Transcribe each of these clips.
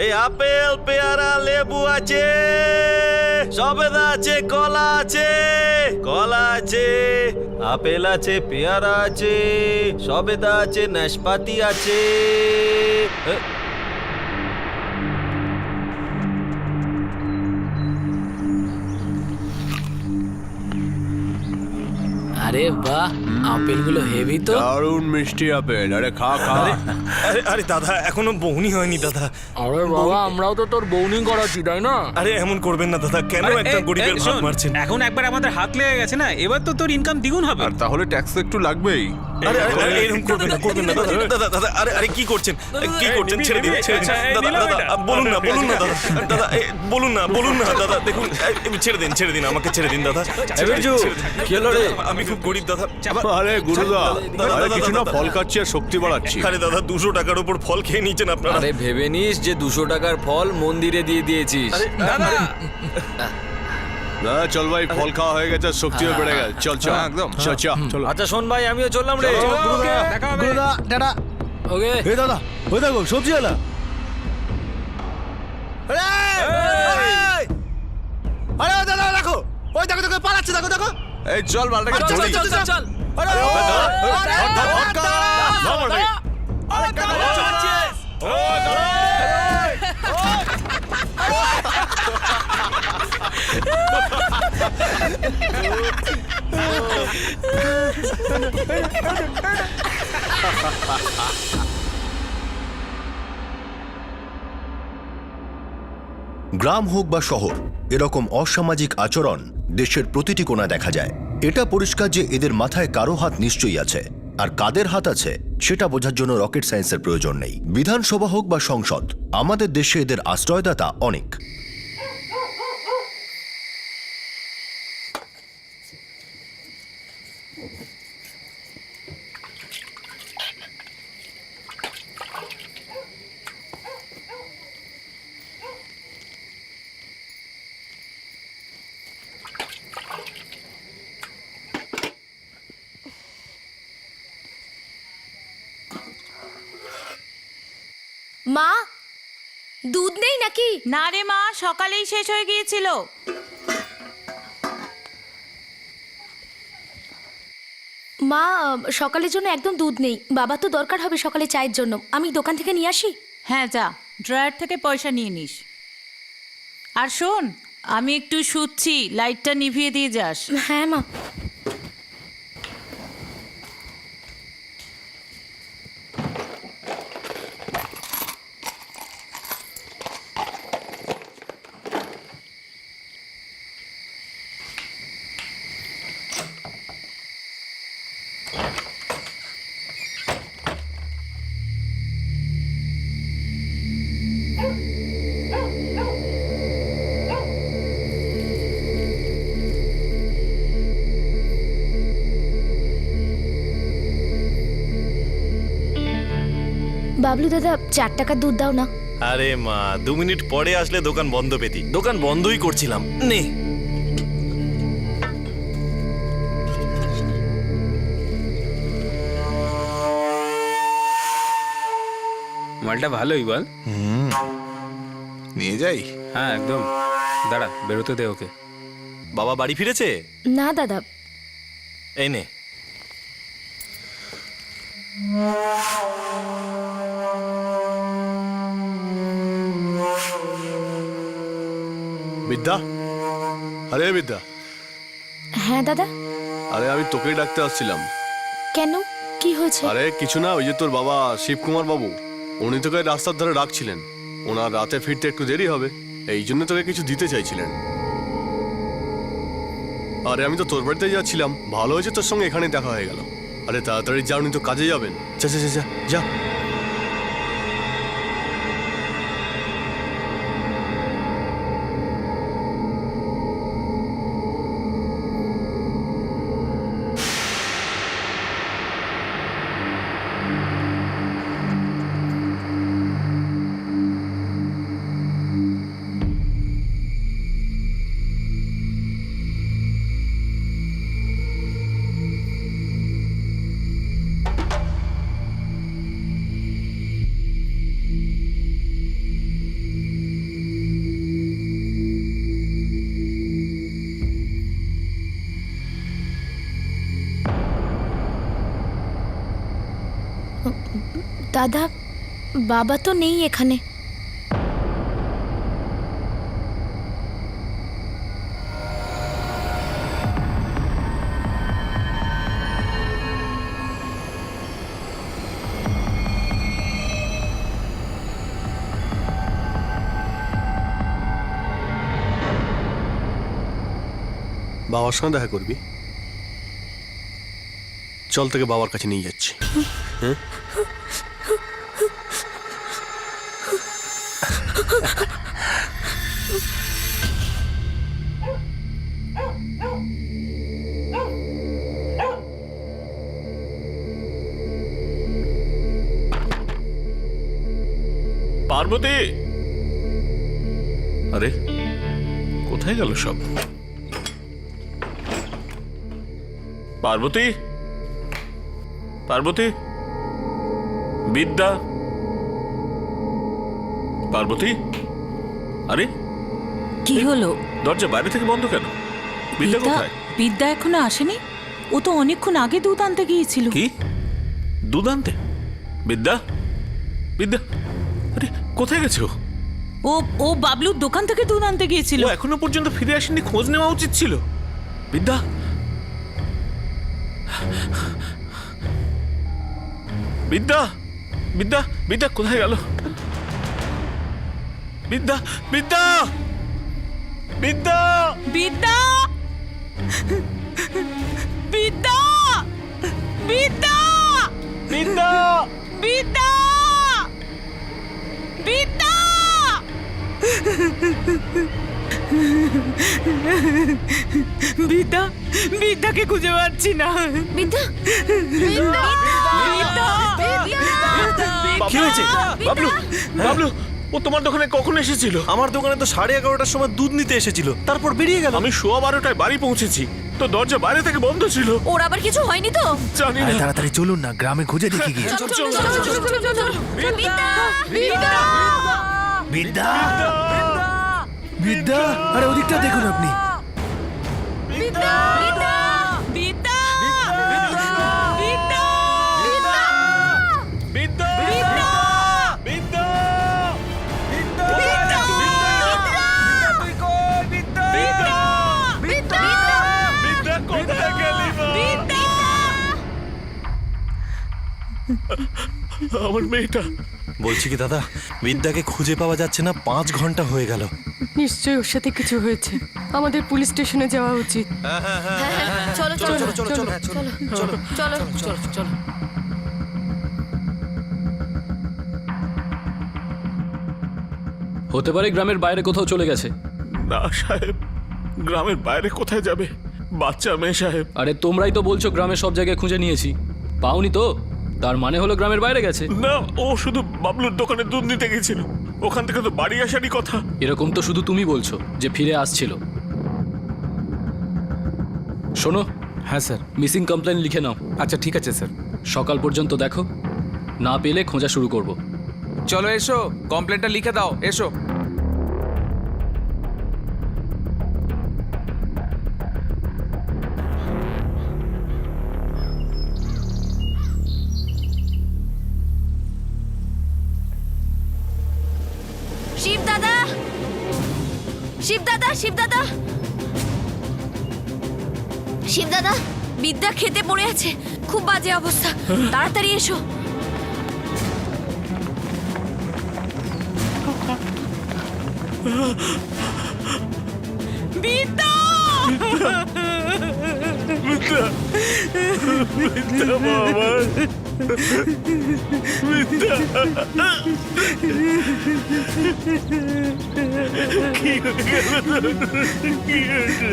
এই আপেল পেয়ারা লেবু আছে, সবেদা আছে, কলা আছে, কলা আছে, আপেল আছে, পেয়ারা আছে, সবেদা আছে, নাশপাতি আছে। আরে বাহ, আপেলগুলো হেভি তো। দারুণ মিষ্টি আপেল। আরে খা খা। আরে আরে দাদা, এখনো বউনি হয়নি দাদা। আরে বাবা, আমরাও তো তোর বউনি করাচ্ছি, তাই না? আরে এমন করবেন না দাদা, কেন একটা গরিবের ভাত মারছেন? এখন একবার আমাদের হাত লেগে গেছে না, এবার তো তোর ইনকাম দ্বিগুণ হবে। আর তাহলে ট্যাক্স তো একটু লাগবেই। আরে আরে এরকম করবেন না, করবেন না দাদা। দাদা দাদা, আরে আরে কি করছেন, কি করছেন? ছেড়ে দিন, ছেড়ে দিন দাদা। দাদা বলুন না, বলুন না দাদা। দাদা বলুন না, বলুন না দাদা। দেখুন, ছেড়ে দিন, ছেড়ে দিন, আমাকে ছেড়ে দিন দাদা। কি হলো রে? আমি খুব গরিব দাদা। আরে গুরুদা, দাদা, আরে দাদা, কিছু না, দাদা। ফল খাচ্ছি আর শক্তি বাড়াচ্ছি। আরে দাদা, 200 টাকার উপর ফল খেয়ে নিয়েছেন আপনারা। আরে ভেবে নিস যে 200 টাকার ফল মন্দিরে দিয়ে দিয়েছিস। দাদা না চল ভাই, ফল খাওয়া হয়ে গেছে, শক্তিও বেড়ে গেছে। চল চল একদম, চল চলো। আচ্ছা শোন ভাই, আমিও চললাম রে। দেখা হবে। টাটা। ওকে। এই দাদা, ওই দেখো সবজিওয়ালা। আরে ওই দাদা দেখো, ওই দেখো দেখো পালাচ্ছে, দেখো দেখো। এই চল মালটাকে চল ধরি। চল চল চল। আরে গ্রাম হোক বা শহর, এরকম অসামাজিক আচরণ দেশের প্রতিটি কোণায় দেখা যায়। এটা পরিষ্কার যে এদের মাথায় কারো হাত নিশ্চয়ই আছে, আর কাদের হাত আছে সেটা বোঝার জন্য রকেট সায়েন্সের প্রয়োজন নেই। বিধানসভা হোক বা সংসদ, আমাদের দেশে এদের আশ্রয়দাতা অনেক। মা, দুধ নেই নাকি? না রে মা, সকালেই শেষ হয়ে গিয়েছিল। মা, সকালের জন্য একদম দুধ নেই। বাবা তো দরকার হবে সকালে চায়ের জন্য। আমি দোকান থেকে নিয়ে আসি? হ্যাঁ যা, ড্রয়ার থেকে পয়সা নিয়ে নিস। আর শোন, আমি একটু শুচ্ছি, লাইটটা নিভিয়ে দিয়ে যাস। হ্যাঁ মা। বাবলু দাদা, 4 টাকার দুধ দাও না। আরে মা, 2 মিনিট পরে আসলে দোকান বন্ধ পেতি। দোকান বন্ধই করছিলাম। নে। মালটা ভালোই বল। নিয়ে যাই। হ্যাঁ একদম। দাঁড়া, বেরোতে দে ওকে। বাবা বাড়ি ফিরেছে? না দাদা। এই নে। বিদ্যা, আরে বিদ্যা, হ্যাঁ দাদা। আরে আমি তোকেই ডাকতে আসছিলাম। কেন, কি হয়েছে? আরে কিছু না, ওই যে তোর বাবা শিবকুমার বাবু, উনি তোকে রাস্তার ধারে ডাকছিলেন। ওনার রাতে ফিরতে একটু দেরি হবে, এই জন্য তোকে কিছু দিতে চাইছিলেন। আরে আমি তো তোর বাড়িতে যাচ্ছিলাম, ভালো হয়েছে তোর সঙ্গে এখানে দেখা হয়ে গেল। আরে তাড়াতাড়ি যা, উনি তো কাজে যাবেন। যা যা যা যা। দাদা, বাবা তো নেই এখানে। বাবার সঙ্গে দেখা করবি? চল থেকে বাবার কাছে নিয়ে যাচ্ছি। হ্যাঁ, পার্বতী, আরে কোথায় গেল সব? পার্বতী, পার্বতী, বিদ্যা, পার্বতী, আরে কি হলো? দরজা বাইরে থেকে বন্ধ কেন? বিদ্যা কোথায়? বিদ্যা এখনো আসেনি? ও তো অনেকক্ষণ আগে দুধ আনতে গিয়েছিল। কি দুধ আনতে? বিদ্যা, বিদ্যা, আরে কোথায় গেছে ও? ও বাবলুর দোকান থেকে দুধ আনতে গিয়েছিল। ও এখনো পর্যন্ত ফিরে আসেনি, খোঁজ নেওয়া উচিত ছিল। বিদ্যা, বিদ্যা, বিদ্যা, বিদ্যা কোথায় গেল? বিদ্যা, বিদ্যা, বিদ্যা, বিদ্যা, বিদ্যা, বিদ্যা, বিদ্যা, বিদ্যা, বিদ্যা, বিদ্যা, বিদ্যাকে খুঁজে পাচ্ছি না। বিদ্যা, কি হয়েছে? বাবলু, বাবলু, ও তোমার দোকানে কখন এসেছিল? আমার দোকানে তো 11:30টার সময় দুধ নিতে এসেছিল, তারপর বেরিয়ে গেল। আমি 12:15টায় বাড়ি পৌঁছেছি, তো দরজা বাইরে থেকে বন্ধ ছিল। ওর আবার কিছু হয়নি তো? জানি না। তাড়াতাড়ি চলুন না, গ্রামে খুঁজে দেখি গিয়ে। বিদ্যা, বিদ্যা, বিদ্যা, আরে ওদিকটা দেখুন আপনি। বিদ্যা, বিদ্যা, বিদ্যা, বিদ্যা, বিদ্যা, বিদ্যা, বিদ্যা কোথায় গেলি মা? আমার মেয়েটা। বলছি কি দাদা, বিদ্যাকে খুঁজে পাওয়া যাচ্ছে না, 5 ঘন্টা হয়ে গেল। নিশ্চয়ই ওর সাথে কিছু হয়েছে। আমাদের পুলিশ স্টেশনে যাওয়া উচিত। চলো চলো চলো চলো চলো চলো চলো চলো চলো। হতে পারে গ্রামের বাইরে কোথাও চলে গেছে। না সাহেব, গ্রামের বাইরে কোথায় যাবে? বাচ্চা মেয়ে সাহেব। আরে তোমরাই তো বলছো গ্রামের সব জায়গায় খুঁজে নিয়েছি, পাওনি তো? তার মানে হলো গ্রামের বাইরে গেছে। না, ও শুধু বাবলুর দোকানে দুধ নিতে গেছিল, ওখান থেকে তো বাড়ি আসারই কথা। এরকম তো শুধু তুমি বলছো যে ফিরে আসছিল। শোনো। হ্যাঁ স্যার। মিসিং কমপ্লেন লিখে নাও। আচ্ছা ঠিক আছে স্যার। সকাল পর্যন্ত দেখো, না পেলে খোঁজা শুরু করব। চলো এসো, কমপ্লেনটা লিখে দাও, এসো। শিব দাদা, শিব দাদা, শিব দাদা, শিব দাদা, বিদ্যা খেতে পড়ে আছে, খুব বাজে অবস্থা, তাড়াতাড়ি এসো। বিদ্যা, বিদ্যা, বিদ্যা বাবা, বিদ্যা, কি হয়ে গেল? কি হয়েছে?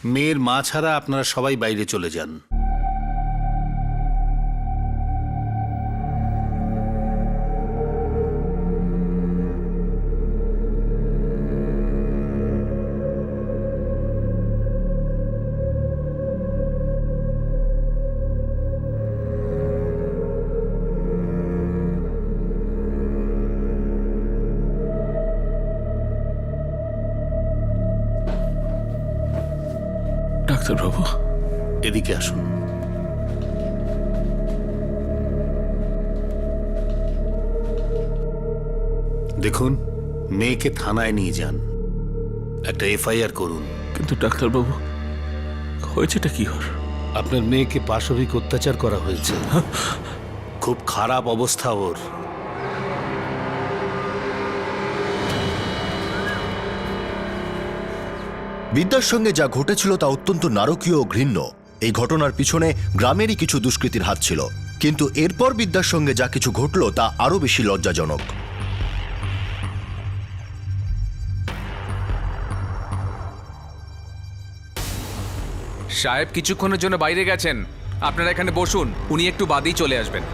মেয়ের মা ছাড়া আপনারা সবাই বাইরে চলে যান। ডাক্তারবাবু, এদিকে আসুন। দেখুন, মেয়েকে থানায় নিয়ে যান, একটা এফআইআর করুন। কিন্তু ডাক্তারবাবু, হয়েছেটা কি ওর? আপনার মেয়েকে পাশবিক অত্যাচার করা হয়েছে, খুব খারাপ অবস্থা ওর। বিদ্যার সঙ্গে যা ঘটেছিল তা অত্যন্ত নারকীয় ও ঘৃণ্য। এই ঘটনার পিছনে গ্রামেরই কিছু দুষ্কৃতীর হাত ছিল, কিন্তু এরপর বিদ্যার সঙ্গে যা কিছু ঘটল তা আরো বেশি লজ্জাজনক। সাহেব কিছুক্ষণের জন্য বাইরে গেছেন, আপনারা এখানে বসুন, উনি একটু বাদেই চলে আসবেন।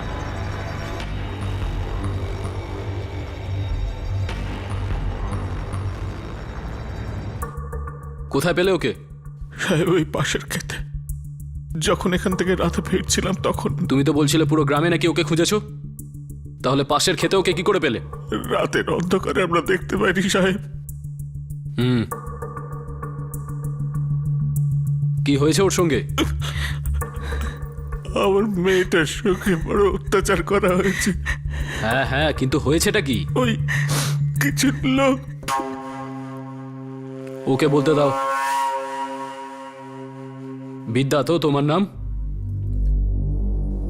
কোথায় পেলে ওকে? সাহেব, ওই পাশের খেতে। যখন এখান থেকে রাতে ফিরছিলাম তখন তুমি তো বলছিলে পুরো গ্রামে নাকি ওকে খুঁজেছো, তাহলে পাশের খেতে ওকে কি করে পেলে? রাতের অন্ধকারে আমরা দেখতে পাইনি সাহেব। কি হয়েছে ওর সঙ্গে? আমার মেয়েটার সঙ্গে বড় অত্যাচার করা হয়েছে। হ্যাঁ হ্যাঁ, কিন্তু হয়েছেটা কি? ওই কিছু লোক। ওকে বলতে দাও। বিদ্যা তো তোমার নাম?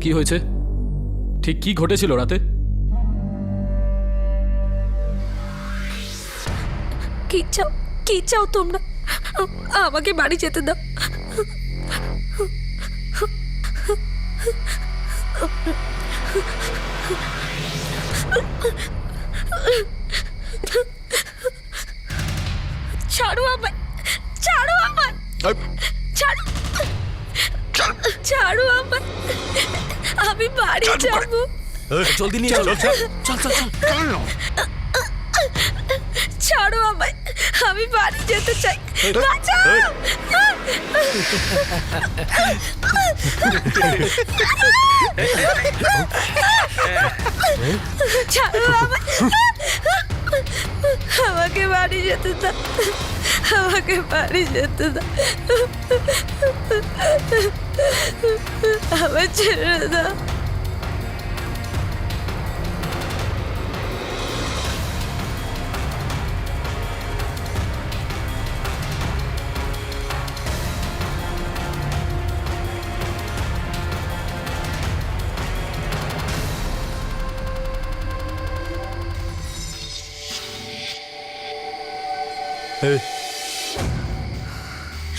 কি হয়েছে? ঠিক কি ঘটেছিল রাতে? কি চাও তোমরা? আমাকে বাড়ি যেতে দাও। ছাড়ো আমায়, ছাড়ো আমায়, ছাড়ো, ছাড়ো আমায়, আমি বাড়ি যাবো। জলদি নিয়ে চল। চল চল চল। ছাড়ো আমায়, আমি বাড়ি যেতে চাই। বাঁচাও! ছাড়ো আমায়, আমাকে বাড়ি যেতে দাও, আমাকে বাড়ি যেতে দাও, আমায় ছেড়ে দাও।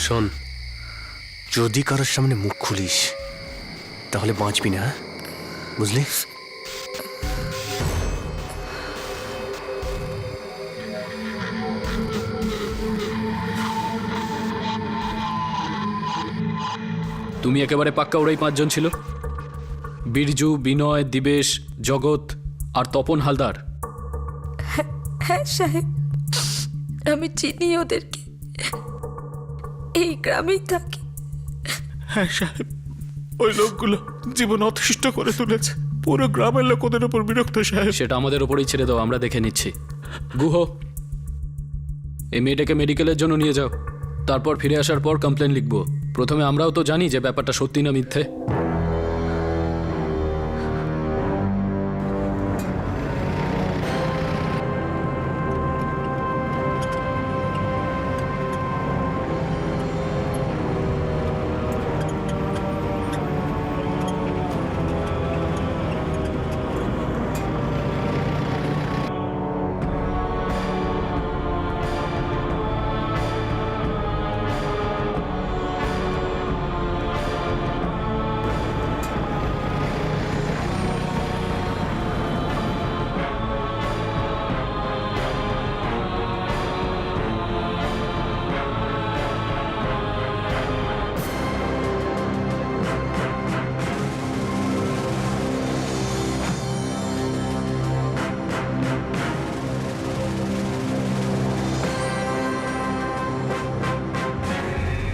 শোন, যদি কারোর সামনে মুখ খুলিস তাহলে বাঁচবি না, বুঝলি? তুমি একেবারে পাক্কা ওরাই 5 জন ছিল? বীরজু, বিনয়, দিবেশ, জগৎ আর তপন হালদার? হ্যাঁ সাহেব, আমি চিনি ওদেরকে, এই গ্রামেই থাকি। হ্যাঁ সাহেব, ওই লোকগুলো জীবন অতিষ্ঠ করে তুলেছে। পুরো গ্রামের লোক ওদের উপর বিরক্ত সাহেব। সেটা আমাদের ওপরেই ছেড়ে দাও, আমরা দেখে নিচ্ছি। গুহ, এই মেয়েটাকে মেডিকেলের জন্য নিয়ে যাও, তারপর ফিরে আসার পর কমপ্লেন লিখবো। প্রথমে আমরাও তো জানি যে ব্যাপারটা সত্যি না মিথ্যে।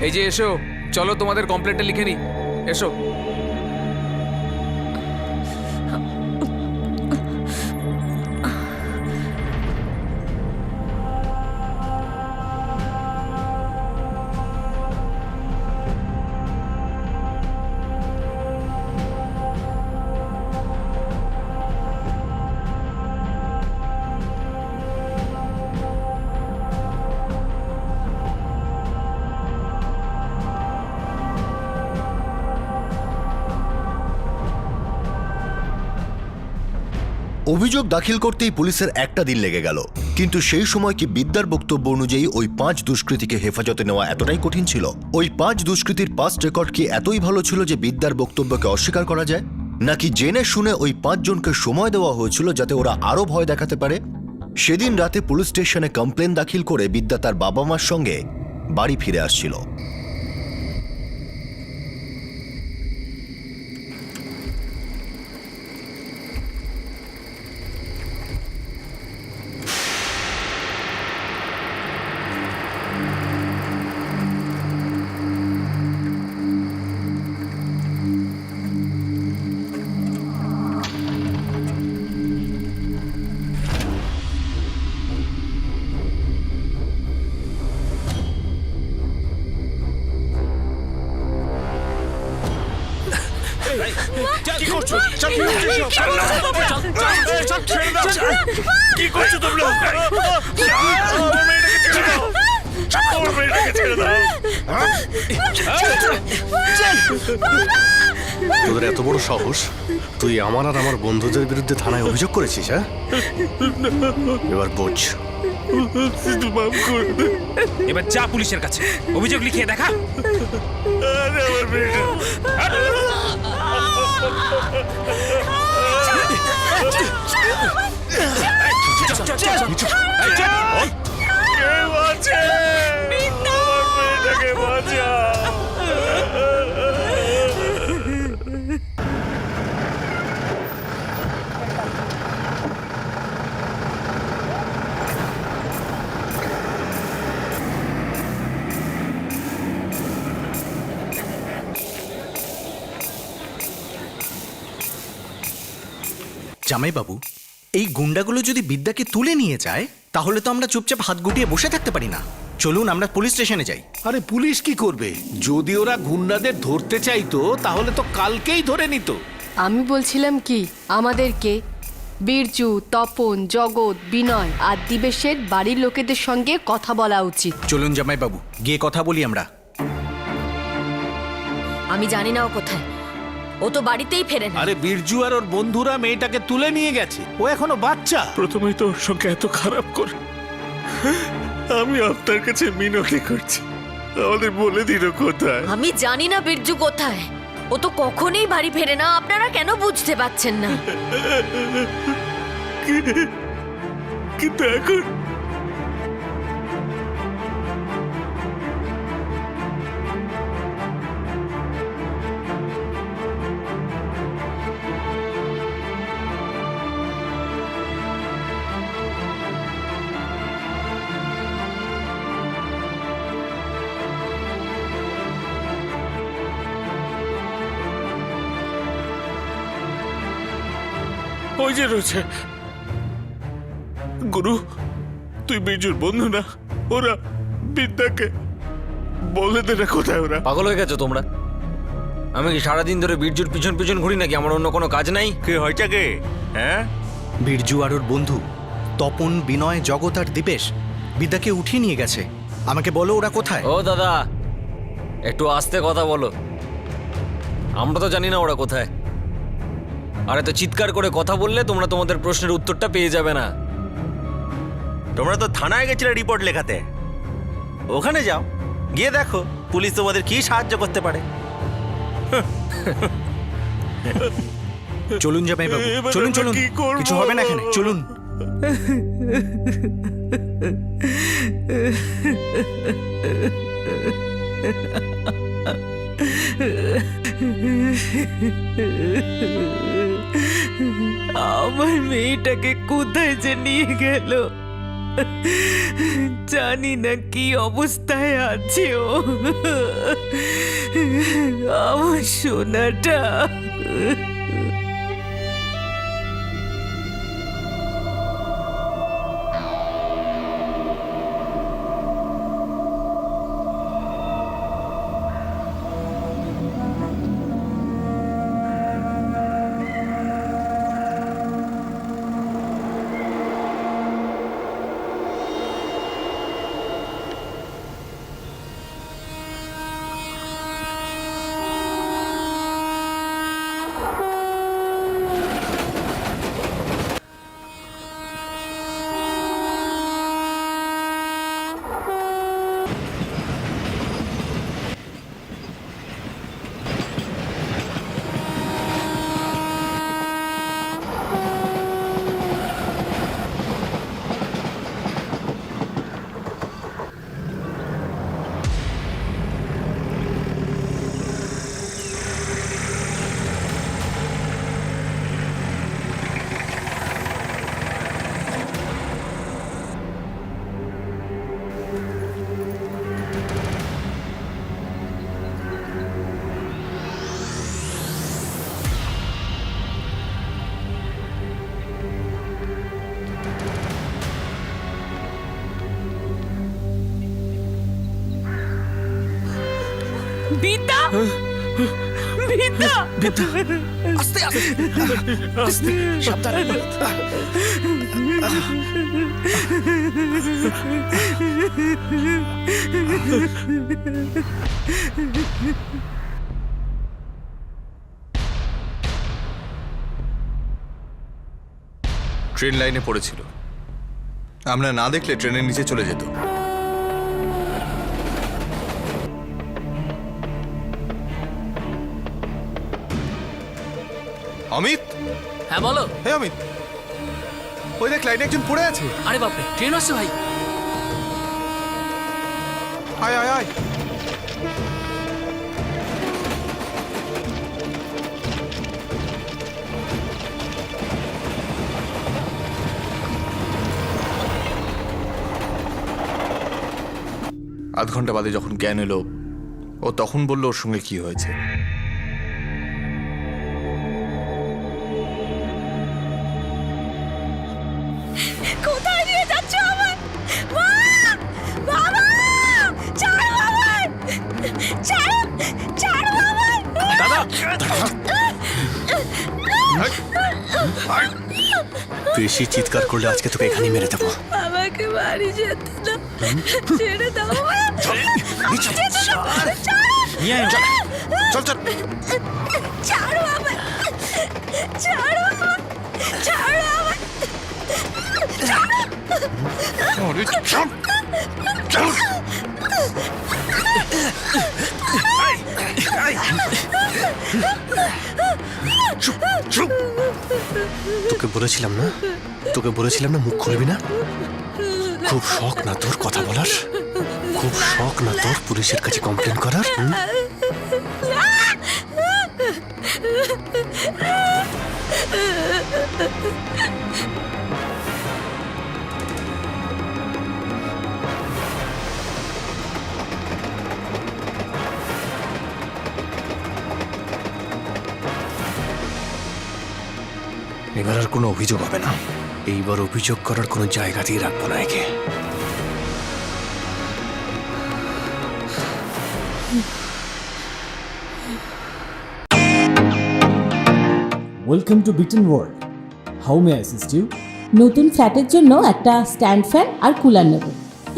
এই যে এসো, চলো তোমাদের কমপ্লেন্টটা লিখে নি। এসো। অভিযোগ দাখিল করতেই পুলিশের একটা দিন লেগে গেল, কিন্তু সেই সময় কি বিদ্যার বক্তব্য অনুযায়ী ওই 5 দুষ্কৃতীকে হেফাজতে নেওয়া এতটাই কঠিন ছিল? ওই 5 দুষ্কৃতীর পাস্ট রেকর্ড কি এতই ভালো ছিল যে বিদ্যার বক্তব্যকে অস্বীকার করা যায়? নাকি জেনে শুনে ওই 5 জনকে সময় দেওয়া হয়েছিল যাতে ওরা আরো ভয় দেখাতে পারে? সেদিন রাতে পুলিশ স্টেশনে কমপ্লেন দাখিল করে বিদ্যা তার বাবা মার সঙ্গে বাড়ি ফিরে আসছিল। কি করছো? কি করছো তোমরা? আমার মেয়েটাকে ছেড়ে দাও। আমার মেয়েটাকে ছেড়ে দাও। তোদের এত বড় সাহস, তুই আমার আর আমার বন্ধুদের বিরুদ্ধে থানায় অভিযোগ করেছিস? হ্যাঁ, এবার বোঝ। এবার যা পুলিশের কাছে অভিযোগ লিখিয়ে দেখা। আমার মেয়েটা কেউ আছে? আমার মেয়েটাকে বাঁচাও। জামাইবাবু, এই গুন্ডাগুলো যদি বিদ্যাকে তুলে নিয়ে যায় তাহলে তো আমরা চুপচাপ হাত গুটিয়ে বসে থাকতে পারি না। চলুন আমরা পুলিশ স্টেশনে যাই। আরে পুলিশ কি করবে? যদি ওরা গুন্ডাদের ধরতে চাইতো তাহলে তো কালকেই ধরে নিত। আমি বলছিলাম কি, আমাদেরকে বীরজু, তপন, জগৎ, বিনয় আর দিবেশের বাড়ির লোকেদের সঙ্গে কথা বলা উচিত। চলুন জামাইবাবু, গিয়ে কথা বলি আমরা। আমি জানি না ও কোথায়, ও তো বাড়িতেই ফেরে না। আরে বীরজু আর ওর বন্ধুরা মেয়েটাকে তুলে নিয়ে গেছে, ও এখনো বাচ্চা। প্রথমেই তো ওর সঙ্গে এত খারাপ করে আমি আপনার কাছে মিনতি করছি, আমাদের বলে দিল কোথায়। আমি জানি না বীরজু কোথায়, ও তো কখনোই বাড়ি ফেরে না। আপনারা কেন বুঝতে পারছেন না? কিন্তু এখন ওই যে রয়েছে গুরু, তুই বীরজুর বন্ধু না? ওরা বিদ্যাকে বলে দে না কোথায় ওরা। পাগল হয়ে গেছো তোমরা? আমি কি সারাদিন ধরে বীরজুর পিছন পিছন ঘুরি নাকি? আমার অন্য কোনো কাজ নাই? কে হয়েছে কে? হ্যাঁ, বীরজু আর ওর বন্ধু তপন, বিনয়, জগৎ আর দীপেশ বিদ্যাকে উঠিয়ে নিয়ে গেছে। আমাকে বলো ওরা কোথায়? ও দাদা, একটু আস্তে কথা বলো, আমরা তো জানি না ওরা কোথায়। আর এত চিৎকার করে কথা বললে তোমরা তোমাদের প্রশ্নের উত্তরটা পেয়ে যাবে না। তোমরা তো থানায় গেছিলে রিপোর্ট লেখাতে, ওখানে যাও, গিয়ে দেখো পুলিশ তোমাদের কি সাহায্য করতে পারে। চলুন জামাইবাবু, চলুন চলুন, কিছু হবে না এখানে, চলুন। আমার মেয়েটাকে কোথায় যে নিয়ে গেল? জানি না কি অবস্থায় আছে ও, আমার সোনাটা। বিদ্যা, বিদ্যা, আস্তে আস্তে সাবধানে। ট্রেন লাইনে পড়েছিল, আমরা না দেখলে ট্রেনের নিচে চলে যেত। অমিত, হ্যাঁ বলো। হ্যাঁ অমিত, ওই দেখ লাইনে একজন পড়ে আছে। আরে বাপরে, ট্রেন আসছে ভাই। আয় আয় আয়। আধ ঘন্টা বাদে যখন জ্ঞান এলো, ও তখন বলল ওর সঙ্গে কি হয়েছে। কোথায় নিয়ে যাচ্ছ আমায়? মা! বাবা! ছাড়ো আমায়! ছাড়ো আমায়! বেশি চিৎকার করলে আজকে তোকে এখানে মেরে দেবো। আমাকে বাড়ি যেতে দাও, ছেড়ে দাও আমায়। চল চল। ছাড়ো আমায়! ছাড়ো আমায়! ছাড়ো আমায়! তোকে বলেছিলাম না মুখ খুলবি না। খুব শখ না তোর কথা বলার? খুব শখ না তোর পুলিশের কাছে কমপ্লেন করার? এবার আর কোনো অভিযোগ হবে না। এইবার অভিযোগ করার কোনো জায়গাতেই রাখবো না একে। ওয়েলকাম টু বিটেন world. How may I assist you? নতুন ফ্ল্যাটের জন্য একটা স্ট্যান্ড ফ্যান আর কুলার নেব।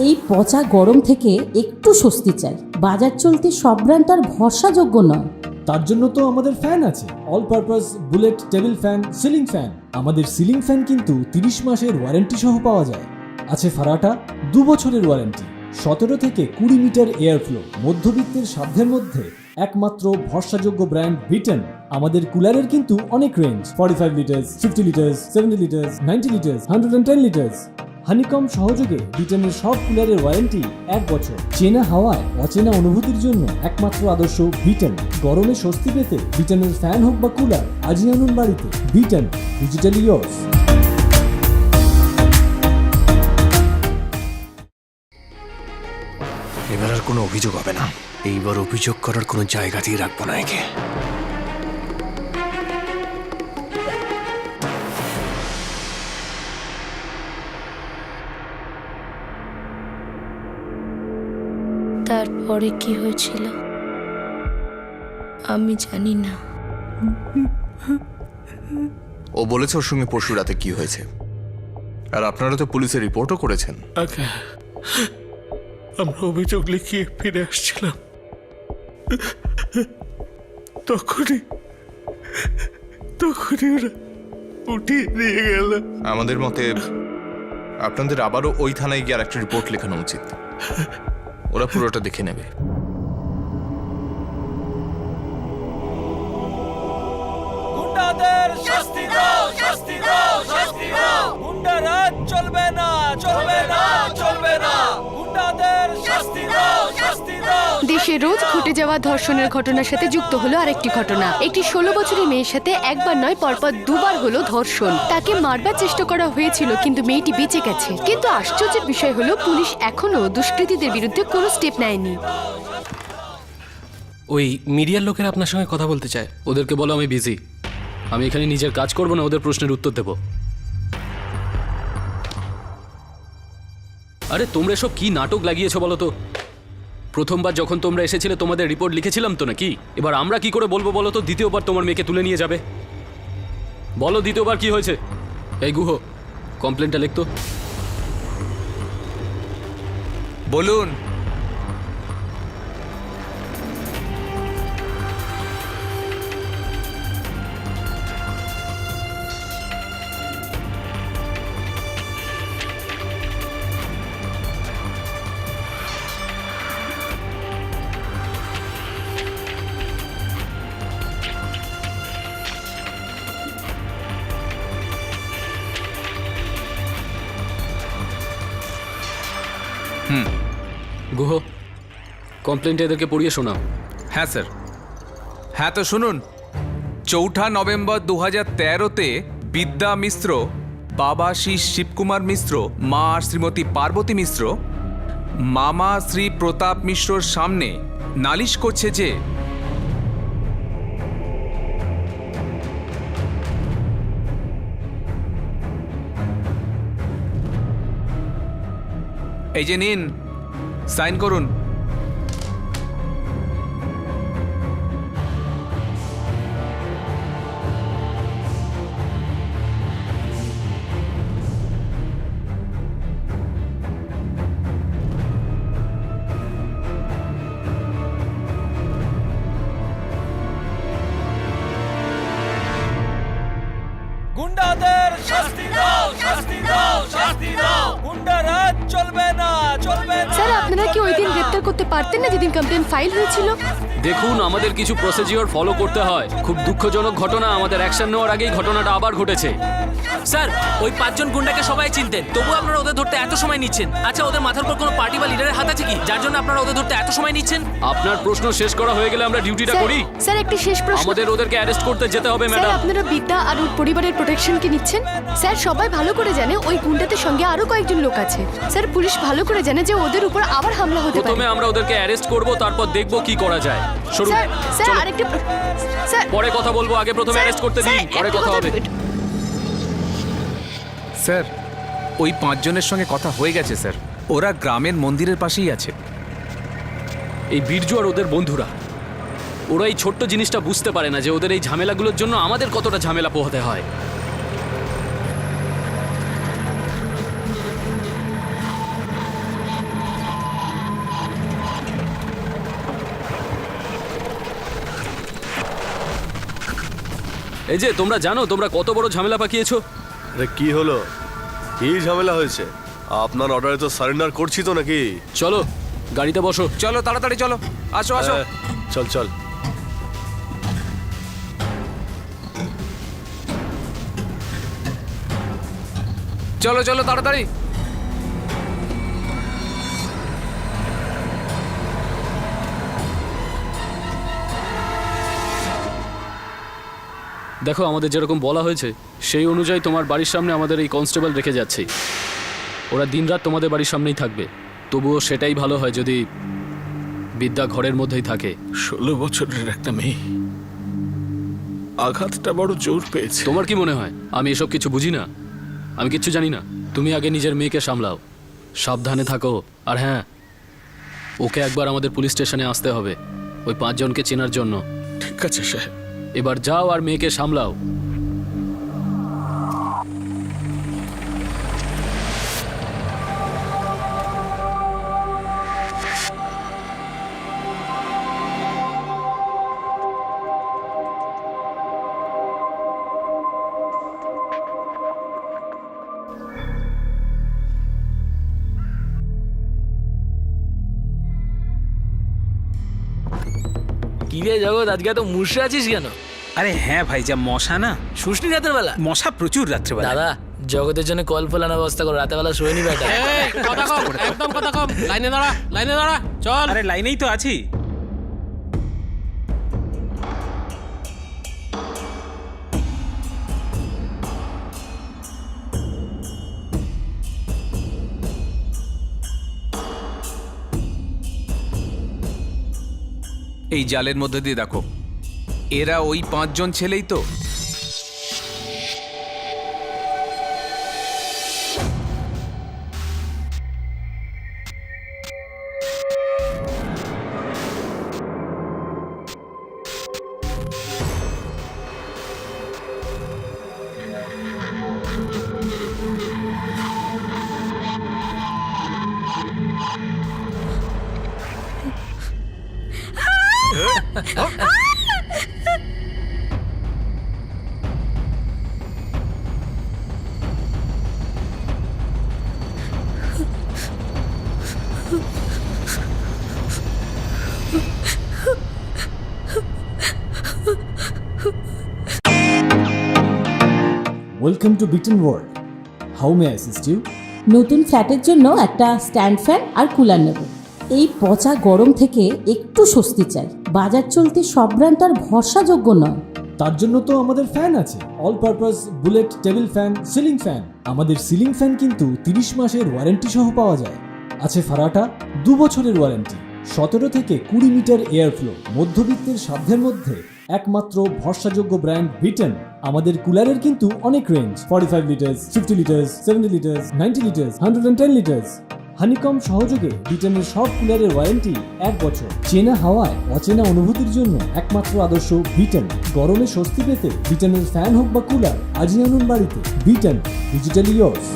এই পচা গরম থেকে একটু স্বস্তি চাই। বাজার চলতে সব ব্র্যান্ড আর ভরসাযোগ্য নয়। তার জন্য তো আমাদের ফ্যান আছে, all purpose bullet table fan, ceiling fan. আমাদের সিলিং ফ্যান কিন্তু 30 মাসের ওয়ারেন্টি সহ পাওয়া যায়। আছে ফারাটা 2 বছরের ওয়ারেন্টি, 17 থেকে 20 মিটার এয়ার ফ্লো। মধ্যবিত্তের সাধ্যের মধ্যে একমাত্র ভরসাযোগ্য ব্র্যান্ড বিটেন। আমাদের কুলারের কিন্তু অনেক range, 45 litres, 50 litres, 70 litres, 90 litres, 110 litres. Honeycomb সহযোগে বিটেনের সব কুলারের ওয়ারেন্টি 1 বছর। চেনা হাওয়ায় অচেনা অনুভূতির জন্য একমাত্র আদর্শ বিটেন। গরমে স্বস্তি পেতে বিটেনের ফ্যান হোক বা কুলার, আজই আনুন বাড়িতে। Beaten, digitally yours. কোনো অভিযোগ হবে না। এইবার অভিযোগ করার কোনো জায়গাতেই রাখবো না একে। তারপরে কি হয়েছিল আমি জানি না। ও বলেছে ওর সঙ্গে পরশু রাতে কি হয়েছে, আর আপনারা তো পুলিশে রিপোর্টও করেছেন। আগে আমরা অভিযোগ লিখিয়ে ফিরে আসছিলাম, তখনই ওরা উঠিয়ে নিয়ে গেল। আমাদের মতে আপনাদের আবারও ওই থানায় গিয়ে আর একটা রিপোর্ট লেখানো উচিত। ওরা পুরোটা দেখে নেবে। গুন্ডাদের শাস্তি দাও, শাস্তি দাও, শাস্তি দাও। গুন্ডারাজ চলবে না, চলবে না, চলবে না। গুন্ডাদের শাস্তি দাও, শাস্তি দাও। দেশে রোজ ঘটে যাওয়া ধর্ষণের ঘটনার সাথে যুক্ত হলো আরেকটি ঘটনা। একটি 16 বছরের মেয়ের সাথে একবার নয় পরপর দুবার হলো ধর্ষণ। তাকে মারবার চেষ্টা করা হয়েছিল, কিন্তু মেয়েটি বেঁচে গেছে। কিন্তু আশ্চর্যের বিষয় হলো পুলিশ এখনো দুষ্কৃতীদের বিরুদ্ধে কোনো স্টেপ নেয়নি। ওই মিডিয়ার লোকেরা আপনার সঙ্গে কথা বলতে চায়। ওদেরকে বলো আমি বিজি, আমি এখানে নিজের কাজ করব না, ওদের প্রশ্নের উত্তর দেব। আরে তোমরা সব কি নাটক লাগিয়েছো বলো তো? প্রথমবার যখন তোমরা এসেছিলে তোমাদের রিপোর্ট লিখেছিলাম তো নাকি? এবার আমরা কি করে বলবো বলো তো দ্বিতীয়বার তোমার মেয়েকে তুলে নিয়ে যাবে? বলো দ্বিতীয়বার কি হয়েছে? এই গুহ, কমপ্লেনটা লিখতো। বলুন। গুহ, কমপ্লেনটা এদেরকে পড়িয়ে শোনাও। হ্যাঁ স্যার। হ্যাঁ তো শুনুন। 4 নভেম্বর 2013-তে বিদ্যা মিশ্র, বাবা শ্রী শিবকুমার মিশ্র, মা শ্রীমতী পার্বতী মিশ্র মামা শ্রী প্রতাপ মিশ্রর সামনে নালিশ করছে যে এই যে নিন, সাইন করুন। গুন্ডাদের শাস্তি দাও, শাস্তি দাও, শাস্তি দাও। গুন্ডারাজ চলবে না, চলবে না। স্যার আপনারা কি ওই দিন গ্রেপ্তার করতে পারতেন না যেদিন কমপ্লেন ফাইল হয়েছিল? দেখুন, আমাদের কিছু প্রসিডিওর ফলো করতে হয়। খুব দুঃখজনক ঘটনা, আমাদের অ্যাকশন নেওয়ার আগেই ঘটনাটা আবার ঘটেছে। স্যার, ওই 5 জন গুন্ডাকে সবাই চিনতেন, তবু আপনারা ওদের ধরতে এত সময় নিচ্ছেন। আচ্ছা, ওদের মাথার উপর কোনো পার্টি বা লিডারের হাত আছে কি, যার জন্য আপনারা ওদের ধরতে এত সময় নিচ্ছেন? আপনার প্রশ্ন শেষ করা হয়ে গেলে আমরা ডিউটিটা করি। স্যার একটি শেষ প্রশ্ন। আমাদের ওদেরকে অ্যারেস্ট করতে যেতে হবে স্যার ম্যাডাম। আপনারা বিদ্যা আর ওর পরিবারের প্রোটেকশন কি নিচ্ছেন? স্যার সবাই ভালো করে জানে ওই গুন্ডাদের সঙ্গে আরো কয়েকজন লোক আছে। স্যার পুলিশ ভালো করে জানে যে ওদের উপর আবার হামলা হতে পারে। প্রথমে আমরা ওদেরকে অ্যারেস্ট করব, তারপর দেখব কি করা যায়। শুরু। স্যার আরেকটা স্যার পরে কথা বলবো, আগে প্রথমে অ্যারেস্ট করতে দিন, পরে কথা হবে। স্যার, ওই 5 জনের সঙ্গে কথা হয়ে গেছে স্যার। ওরা গ্রামের মন্দিরের পাশেই আছে। এই বীরজু আর ওদের বন্ধুরা, ওরা এই ছোট্ট জিনিসটা বুঝতে পারে না যে ওদের এই ঝামেলাগুলোর জন্য আমাদের কতটা ঝামেলা পোহাতে হয়। এই যে তোমরা জানো তোমরা কত বড় ঝামেলা পাকিয়েছো? আরে কি হলো? কি ঝামেলা হয়েছে? আপনার অর্ডারে তো সারেন্ডার করছি তো নাকি? চলো গাড়িতে বসো। চলো তাড়াতাড়ি চলো, আসো আসো। চল চল। চলো চলো তাড়াতাড়ি। দেখো, আমাদের যেরকম বলা হয়েছে সেই অনুযায়ী তোমার বাড়ির সামনে আমাদের এই কনস্টেবল রেখে যাচ্ছি। ওরা দিনরাত তোমাদের বাড়ির সামনেই থাকবে। তবুও সেটাই ভালো হয় যদি বিদ্যা ঘরের মধ্যেই থাকে। 16 বছরের একটা মেয়ে, আঘাতটা বড় জোর পেয়েছে। তোমার কি মনে হয় আমি এসব কিছু বুঝি না? আমি কিচ্ছু জানি না। তুমি আগে নিজের মেয়েকে সামলাও, সাবধানে থাকো। আর হ্যাঁ, ওকে একবার আমাদের পুলিশ স্টেশনে আসতে হবে ওই 5 জনকে চেনার জন্য। ঠিক আছে সাহেব। এবার যাও আর মেয়েকে সামলাও। কি রে জগৎ, আজকে এত মুর্শে আছিস কেন? আরে হ্যাঁ ভাই, যা মশা না। শুসনি রাতের বেলা? মশা প্রচুর রাত্রেবেলা। দাদা, জগতের জন্য কল ফোলানোর ব্যবস্থা করো, রাতের বেলা শোয়নি বেটা। কথা কম, একদম কথা কম। লাইনে দাঁড়া, লাইনে দাঁড়া, চল। আরে লাইনেই তো আছি। এই জালের মধ্যে দিয়ে দেখো, এরা ওই 5 জন ছেলেই তো। ওয়েলকাম টু বিটেন world. How may I assist you? নতুন ফ্ল্যাটের জন্য একটা স্ট্যান্ড ফ্যান আর কুলার নেব। এই পচা গরম থেকে একটু স্বস্তি চাই। বাজার চলতে সব ব্র্যান্ড তো আর ভরসাযোগ্য নয়। তার জন্য তো আমাদের ফ্যান আছে, all purpose bullet table fan, ceiling fan. আমাদের সিলিং ফ্যান কিন্তু 30 মাসের ওয়ারেন্টি সহ পাওয়া যায়। আছে ফারাটা 2 বছরের ওয়ারেন্টি, 17 থেকে 20 মিটার এয়ার ফ্লো। মধ্যবিত্তের সাধ্যের মধ্যে একমাত্র ভরসাযোগ্য ব্র্যান্ড বিটেন। আমাদের কুলারের কিন্তু অনেক range, 45 litres, 50 litres, 70 litres, 90 litres, 110 litres. Honeycomb সহযোগে বিটেনের সব কুলারের ওয়ারেন্টি 1 বছর। চেনা হাওয়ায় অচেনা অনুভূতির জন্য একমাত্র আদর্শ বিটেন। গরমে স্বস্তি পেতে বিটেনের ফ্যান হোক বা কুলার, আজই আনুন বাড়িতে। Beaten, digitally yours.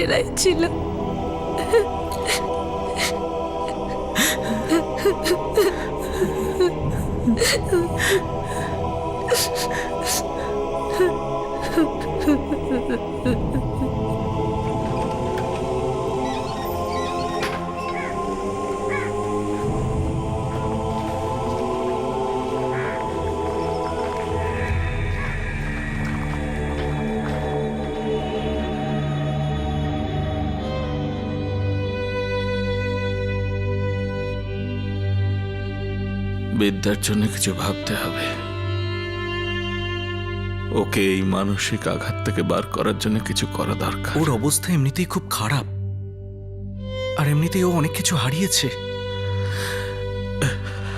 এরাই ছিল। বিদ্যার জন্য কিছু ভাবতে হবে। ওকে এই মানসিক আঘাত থেকে বার করার জন্য কিছু করা দরকার। ওর অবস্থা এমনিতেই খুব খারাপ, আর এমনিতেই ও অনেক কিছু হারিয়েছে।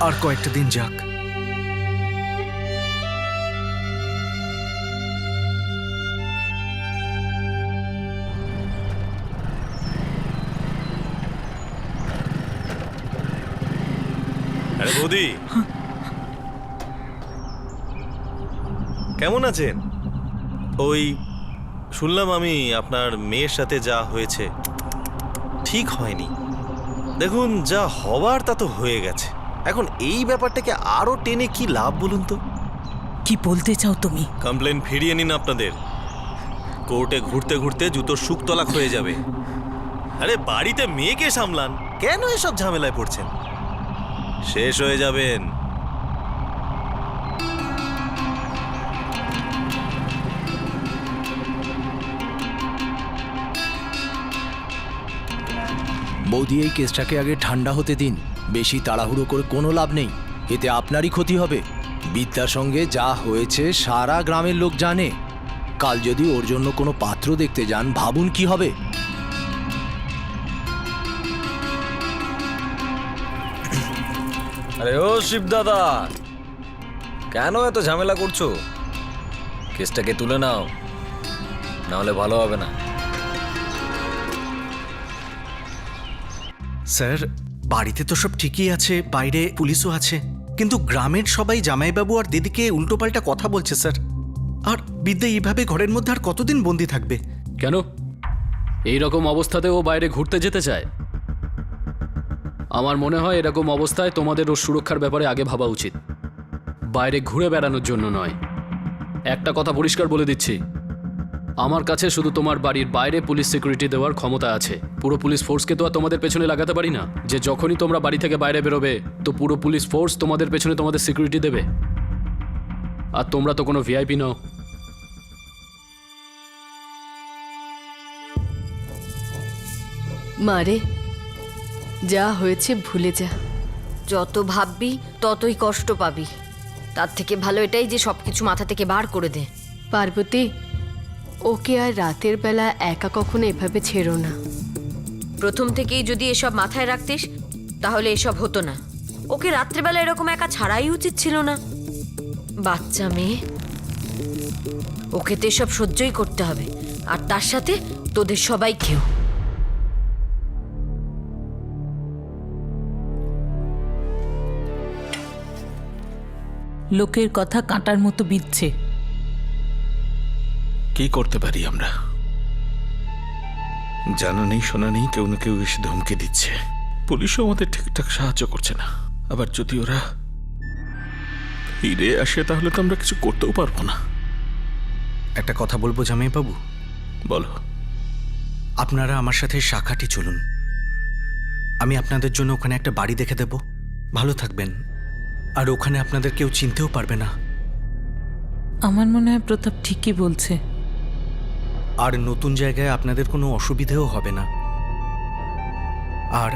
আর কয়েকটা দিন যাক। আরে বৌদি, কেমন আছেন? ওই শুনলাম আমি আপনার মেয়ের সাথে যা হয়েছে ঠিক হয়নি। দেখুন, যা হওয়ার তা তো হয়ে গেছে। এখন এই ব্যাপারটাকে আরো টেনে কি লাভ বলুন তো? কি বলতে চাও তুমি? কমপ্লেন ফিরিয়ে নিন আপনাদের। কোর্টে ঘুরতে ঘুরতে জুতোর শুকতলা হয়ে যাবে। আরে বাড়িতে মেয়েকে সামলান, কেন এসব ঝামেলায় পড়ছেন? শেষ হয়ে যাবেন। বৌদি এই কেসটাকে আগে ঠান্ডা হতে দিন। বেশি তাড়াহুড়ো করে কোনো লাভ নেই, এতে আপনারই ক্ষতি হবে। বিদ্যার সঙ্গে যা হয়েছে সারা গ্রামের লোক জানে। কাল যদি ওর জন্য কোনো পাত্র দেখতে যান, ভাবুন কি হবে। আরে ও শিব দাদা, কেন এত ঝামেলা করছো? কেসটাকে তুলে নাও, না হলে ভালো হবে না। স্যার, বাড়িতে তো সব ঠিকই আছে, বাইরে পুলিশও আছে, কিন্তু গ্রামের সবাই জামাইবাবু আর দিদিকে উল্টোপাল্টা কথা বলছে স্যার। আর বিদ্যা এইভাবে ঘরের মধ্যে আর কতদিন বন্দি থাকবে? কেন এই রকম অবস্থাতে ও বাইরে ঘুরতে যেতে চায়? আমার মনে হয় এরকম অবস্থায় তোমাদের ওর সুরক্ষার ব্যাপারে আগে ভাবা উচিত, বাইরে ঘুরে বেড়ানোর জন্য নয়। একটা কথা পরিষ্কার বলে দিচ্ছি, আমার কাছে শুধু তোমার বাড়ির বাইরে পুলিশ সিকিউরিটি দেওয়ার ক্ষমতা আছে। পুরো পুলিশ ফোর্সকে তো আর তোমাদের পেছনে লাগাতে পারি না যে যখনই তোমরা বাড়ি থেকে বাইরে বেরোবে তো পুরো পুলিশ ফোর্স তোমাদের পেছনে তোমাদের সিকিউরিটি দেবে। আর তোমরা তো কোনো ভিআইপি নও। মারে, যা হয়েছে ভুলে যা। যত ভাববি ততই কষ্ট পাবি। তার থেকে ভালো এটাই যে সবকিছু মাথা থেকে বার করে দে। পার্বতী, ওকে আর রাতের বেলা একা কখনো এভাবে ছেড়ো না। প্রথম থেকেই যদি এসব মাথায় রাখতিস তাহলে এসব হতো না। ওকে রাত্রেবেলা এরকম একা ছাড়াই উচিত ছিল না। বাচ্চা মেয়ে, ওকে তো এসব সহ্যই করতে হবে, আর তার সাথে তোদের সবাইকেও। লোকের কথা কাঁটার মতো বিচ্ছে। কি করতে পারি আমরা? জানা নেই শোনা নেই কেউ না কেউ এসে ধমকে দিচ্ছে। পুলিশও আমাদের ঠিকঠাক সাহায্য করছে না। আবার যদি ওরা ফিরে আসে তাহলে তো আমরা কিছু করতেও পারবো না। একটা কথা বলবো জামাইবাবু? বলো। আপনারা আমার সাথে শাখাটি চলুন, আমি আপনাদের জন্য ওখানে একটা বাড়ি দেখে দেব। ভালো থাকবেন, আর ওখানে আপনাদের কেউ চিনতেও পারবে না। আমার মনে হয় প্রতাপ ঠিকই বলছে। আর নতুন জায়গায় আপনাদের কোনো অসুবিধেও হবে না। আর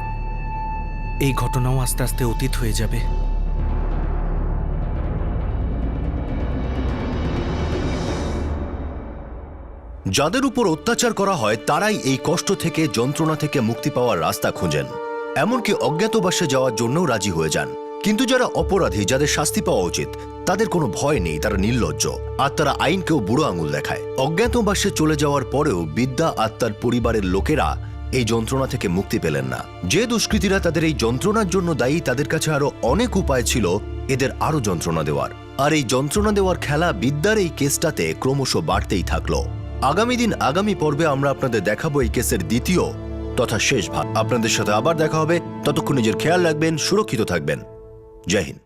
এই ঘটনাও আস্তে আস্তে অতীত হয়ে যাবে। যাদের উপর অত্যাচার করা হয় তারাই এই কষ্ট থেকে, যন্ত্রণা থেকে মুক্তি পাওয়ার রাস্তা খোঁজেন, এমনকি অজ্ঞাতবাসে যাওয়ার জন্যও রাজি হয়ে যান। কিন্তু যারা অপরাধী, যাদের শাস্তি পাওয়া উচিত, তাদের কোনো ভয় নেই, তারা নির্লজ্জ, আর তারা আইনকেও বুড়ো আঙুল দেখায়। অজ্ঞাতবাসে চলে যাওয়ার পরেও বিদ্যা আর তার পরিবারের লোকেরা এই যন্ত্রণা থেকে মুক্তি পেলেন না। যে দুষ্কৃতীরা তাদের এই যন্ত্রণার জন্য দায়ী, তাদের কাছে আরো অনেক উপায় ছিল এদের আরো যন্ত্রণা দেওয়ার। আর এই যন্ত্রণা দেওয়ার খেলা বিদ্যার এই কেসটাতে ক্রমশ বাড়তেই থাকলো। আগামী দিন, আগামী পর্বে আমরা আপনাদের দেখাবো এই কেসের দ্বিতীয় তথা শেষ ভাগ। আপনাদের সাথে আবার দেখা হবে, ততক্ষণ নিজের খেয়াল রাখবেন, সুরক্ষিত থাকবেন। জয় হিন্দ।